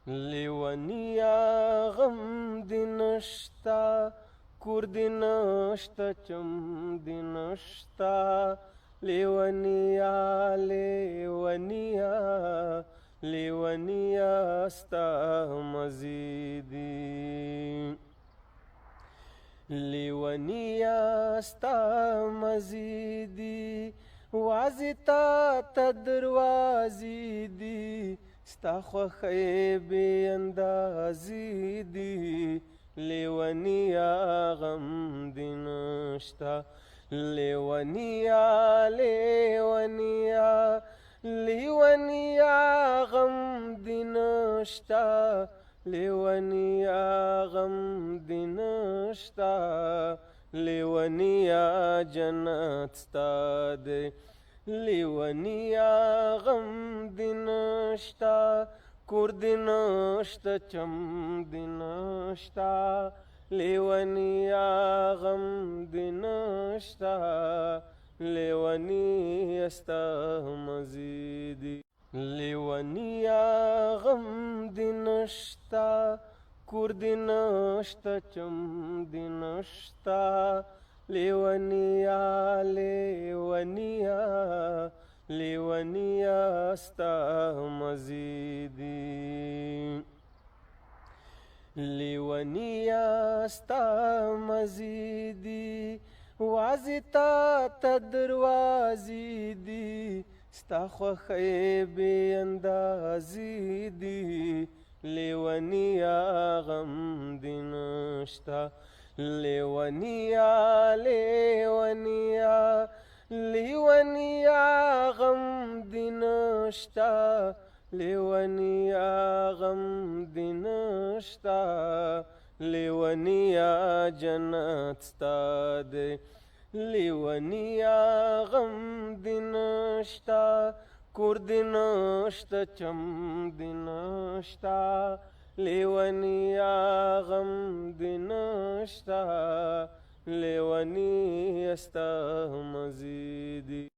لیونیا غم دی نشتا کور دی نشتا چم دی نشتا لیونیا لیونیا لیونیا ستا مزیدی لیونیا ستا مزیدی وازی تا دروازی دی ستا خوخی بی اندازی دی لیونیا غم دی نشتا لیونیا لیونیا لیونیا غم دی نشتا لیونیا غم دی نشتا لیونیا جنت ستا دی لیونیا غم دی نشتا کور دی نشتا چم دی نشتا لیونیا غم دی نشتا لیونیا ستا مزیدی لیونیا غم دی نشتا کور دی نشتا چم دی نشتا لیونیا لیونیا لیونیا ستا مزیدی لیونیا ستا مزیدی وازی تا دروازی دی ستا خوخی بی اندازی دی لیونیا غم دی نشتا لیونیا لیونیا لیونیا غم دی نشتا لیونیا غم دی نشتا لیونیا جنت ستا دی لیونیا غم دی نشتا کور دی نشتا چم دی نشتا لیونیا غم دی نشتا لیونیا ستا مزیدی